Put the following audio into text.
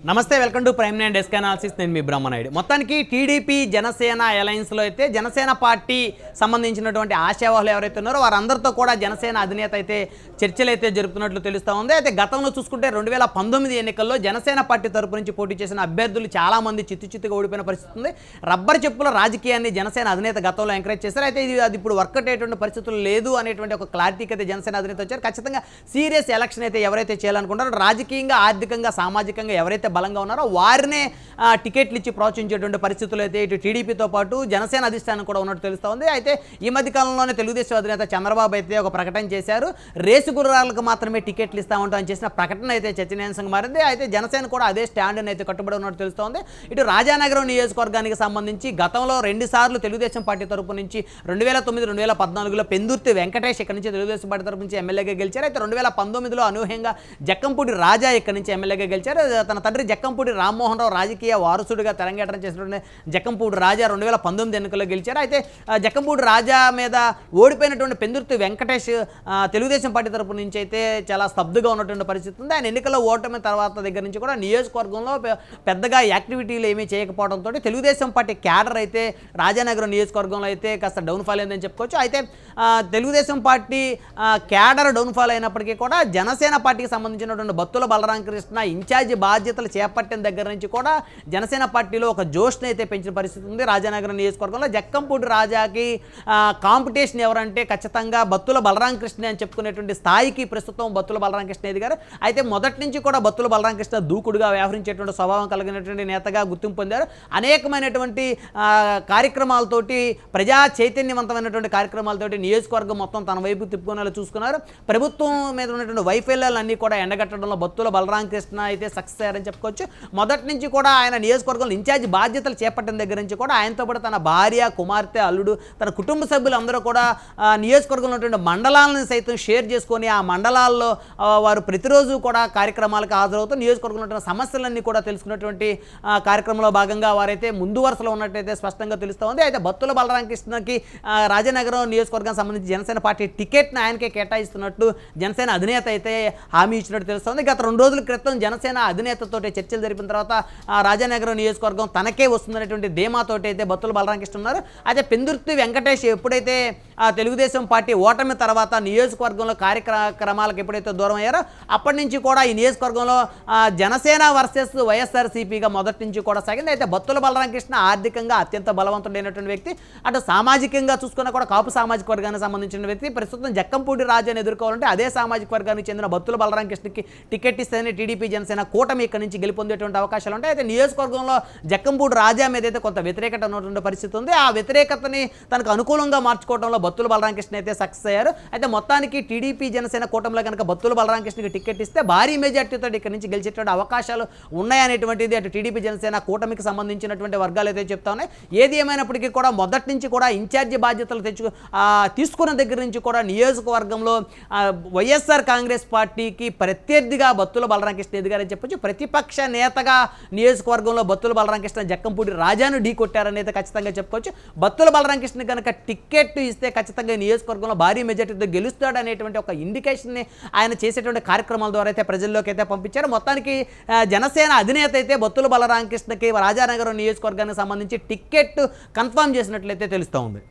నమస్తే, welcome to prime nine desk analysis. నేను మీ బ్రహ్మనాయుడు. మొత్తానికి టీడీపీ జనసేన అలయన్స్లో అయితే జనసేన పార్టీ సంబంధించినటువంటి ఆశావాహులు ఎవరైతే ఉన్నారో వారందరితో కూడా జనసేన అధినేత అయితే చర్చలు అయితే జరుపుతున్నట్లు తెలుస్తూ ఉంది. అయితే గతంలో చూసుకుంటే 2019 ఎన్నికల్లో జనసేన పార్టీ తరపు నుంచి పోటీ చేసిన అభ్యర్థులు చాలామంది చిత్తుగా ఓడిపోయిన పరిస్థితి ఉంది. రబ్బర్ చెప్పుల రాజకీయాన్ని జనసేన అధినేత గతంలో ఎంకరేజ్ చేశారు. అయితే అది ఇప్పుడు వర్కౌట్ అయ్యేటువంటి పరిస్థితులు లేదు అనేటువంటి ఒక క్లారిటీకి అయితే జనసేన అధినేత వచ్చారు. ఖచ్చితంగా సీరియస్ ఎలక్షన్ అయితే ఎవరైతే చేయాలనుకుంటారో, రాజకీయంగా ఆర్థికంగా సామాజికంగా ఎవరైతే బలంగా ఉన్నారో వారినే టికెట్లు ఇచ్చి ప్రోత్సహించేటువంటి పరిస్థితులు అయితే ఇటు టీడీపీతో పాటు జనసేన అధిష్టానం కూడా ఉన్నట్టు తెలుస్తూ ఉంది. అయితే ఈ మధ్య కాలంలోనే తెలుగుదేశం అధినేత చంద్రబాబు అయితే ఒక ప్రకటన చేశారు. రేసు గుర్రాలకు మాత్రమే టికెట్లు ఇస్తామంటూ చేసిన ప్రకటన అయితే చర్చనీయాంశంగా మారింది. అయితే జనసేన కూడా అదే స్టాండ్ని అయితే కట్టుబడి ఉన్నట్టు తెలుస్తోంది. ఇటు రాజానగరం నియోజకవర్గానికి సంబంధించి గతంలో 2 సార్లు తెలుగుదేశం పార్టీ తరపు నుంచి 2009, 2014లో పెందుర్తి వెంకటేష్ ఇక్కడ నుంచి తెలుగుదేశం పార్టీ తరపు నుంచి ఎమ్మెల్యేగా గెలిచారు. అయితే 2019లో అనూహ్యంగా జక్కంపూడి రాజా ఇక్కడ నుంచి ఎమ్మెల్యేగా గెలిచారు. తన తండ్రి జక్కంపూడి రామ్మోహన్ రావు రాజకీయ వారసుడిగా తెరంగేటం చేసినటువంటి జక్కంపూడి రాజా 2019 ఎన్నికల్లో గెలిచారు. అయితే జక్కంపూడి రాజా మీద ఓడిపోయినటువంటి పెందుర్తి వెంకటేష్ తెలుగుదేశం పార్టీ తరపు నుంచి అయితే చాలా స్తబ్దుగా ఉన్నటువంటి పరిస్థితి ఉంది. ఆయన ఎన్నికల్లో ఓటమి తర్వాత దగ్గర నుంచి కూడా నియోజకవర్గంలో పెద్దగా యాక్టివిటీలు ఏమీ చేయకపోవడంతో తెలుగుదేశం పార్టీ క్యాడర్ అయితే రాజానగరం నియోజకవర్గంలో అయితే కాస్త డౌన్ఫాల్ అయిందని చెప్పుకోవచ్చు. అయితే తెలుగుదేశం పార్టీ క్యాడర్ డౌన్ఫాల్ అయినప్పటికీ కూడా జనసేన పార్టీకి సంబంధించినటువంటి బత్తుల బలరామకృష్ణ ఇన్ఛార్జి బాధ్యతలు చేపట్టిన దగ్గర నుంచి కూడా జనసేన పార్టీలో ఒక జోష్ని అయితే పెంచిన పరిస్థితి ఉంది. రాజానగరం నియోజకవర్గంలో జక్కంపూడి రాజాకి కాంపిటీషన్ ఎవరంటే ఖచ్చితంగా బత్తుల బలరామకృష్ణ అని చెప్పుకునేటువంటి స్థాయికి ప్రస్తుతం బత్తుల బలరామకృష్ణ ఎదిగారు. అయితే మొదటి నుంచి కూడా బత్తుల బలరామకృష్ణ దూకుడుగా వ్యవహరించేటువంటి స్వభావం కలిగినటువంటి నేతగా గుర్తింపు పొందారు. అనేకమైనటువంటి కార్యక్రమాలతోటి ప్రజా చైతన్యవంతమైనటువంటి కార్యక్రమాలతోటి నియోజకవర్గం మొత్తం తన వైపు తిప్పుకునేలా చూసుకున్నారు. ప్రభుత్వం మీద ఉన్నటువంటి వైఫల్యాలన్నీ కూడా ఎండగట్టడంలో బత్తుల బలరామకృష్ణ అయితే సక్సెస్ అయ్యారని చెప్పుకోవచ్చు. మొదటి నుంచి కూడా ఆయన నియోజకవర్గంలో ఇన్ఛార్జి బాధ్యతలు చేపట్టిన దగ్గర నుంచి కూడా ఆయనతో పాటు తన భార్య, కుమార్తె, అల్లుడు, తన కుటుంబ సభ్యులందరూ కూడా నియోజకవర్గంలో ఉన్నటువంటి మండలాలను సైతం షేర్ చేసుకొని ఆ మండలాల్లో వారు ప్రతిరోజు కూడా కార్యక్రమాలకు హాజరవుతూ నియోజకవర్గంలో ఉన్న సమస్యలన్నీ కూడా తెలుసుకున్నటువంటి కార్యక్రమంలో భాగంగా వారైతే ముందు వరుసలో ఉన్నట్టయితే స్పష్టంగా తెలుస్తూ ఉంది. అయితే బత్తుల బలరామకృష్ణకి రాజానగరం నియోజకవర్గానికి సంబంధించి జనసేన పార్టీ టికెట్ను ఆయనకే కేటాయిస్తున్నట్టు జనసేన అధినేత అయితే హామీ ఇచ్చినట్టు తెలుస్తోంది. గత 2 రోజుల క్రితం జనసేన అధినేతతో చర్చలు జరిపిన తర్వాత రాజానగరం నియోజకవర్గం తనకే వస్తుందనేటువంటి ధీమాతోటి అయితే బత్తుల బలరామకృష్ణ ఉన్నారు. అయితే పెందుర్తి వెంకటేష్ ఎప్పుడైతే తెలుగుదేశం పార్టీ ఓటమి తర్వాత నియోజకవర్గంలో కార్యక్రమాలకు ఎప్పుడైతే దూరం అయ్యారో అప్పటి నుంచి కూడా ఈ నియోజకవర్గంలో జనసేన వర్సెస్ వైఎస్ఆర్సీపీగా మొదటి నుంచి కూడా సాగింది. అయితే బత్తుల బలరామకృష్ణ ఆర్థికంగా అత్యంత బలవంతుడైనటువంటి వ్యక్తి, అటు సామాజికంగా చూసుకున్నా కూడా కాపు సామాజిక వర్గానికి సంబంధించిన వ్యక్తి. ప్రస్తుతం జక్కంపూడి రాజాని ఎదుర్కోవాలంటే అదే సామాజిక వర్గానికి చెందిన బత్తుల బలరామకృష్ణకి టికెట్ ఇస్తేనే టీడీపీ జనసేన కూటమి ఇక్కడ నుంచి గెలుపొందేటువంటి అవకాశాలు ఉంటాయి. అయితే నియోజకవర్గంలో జక్కంపూడి రాజా మీద అయితే కొంత వ్యతిరేకత ఉన్నటువంటి పరిస్థితి ఉంది. ఆ వ్యతిరేకతని తనకు అనుకూలంగా మార్చుకోవడంలో బత్తుల బలరామకృష్ణ అయితే సక్సెస్ అయ్యారు. అయితే మొత్తానికి టీడీపీ జనసేన కూటమిలో కనుక బత్తుల బలరామకృష్ణకి టికెట్ ఇస్తే భారీ మెజార్టీతో ఇక్కడ నుంచి గెలిచేటువంటి అవకాశాలు ఉన్నాయనేటువంటిది అటు టీడీపీ జనసేన కూటమికి సంబంధించినటువంటి వర్గాలు అయితే చెప్తా ఉన్నాయి. ఏది ఏమైనప్పటికీ కూడా మొదటి నుంచి కూడా ఇన్ఛార్జి బాధ్యతలు తీసుకున్న దగ్గర నుంచి కూడా నియోజకవర్గంలో వైఎస్ఆర్ కాంగ్రెస్ పార్టీకి ప్రత్యర్థిగా బత్తుల బలరామకృష్ణ ఎదిగారని చెప్పొచ్చు. ప్రతిపక్ష నేతగా నియోజకవర్గంలో బత్తుల బలరామకృష్ణ జక్కంపూడి రాజాను ఢీ కొట్టారని అయితే ఖచ్చితంగా చెప్పుకోవచ్చు. బత్తుల బలరామకృష్ణ కనుక టికెట్ ఇస్తే ఖచ్చితంగా నియోజకవర్గంలో భారీ మెజార్టీతో గెలుస్తాడు అనేటువంటి ఒక ఇండికేషన్ని ఆయన చేసేటువంటి కార్యక్రమాల ద్వారా అయితే ప్రజల్లోకి అయితే పంపించారు. మొత్తానికి జనసేన అధినేత అయితే బత్తుల బలరామకృష్ణకి రాజానగరం నియోజకవర్గానికి సంబంధించి టికెట్ కన్ఫర్మ్ చేసినట్లయితే తెలుస్తూ ఉంది.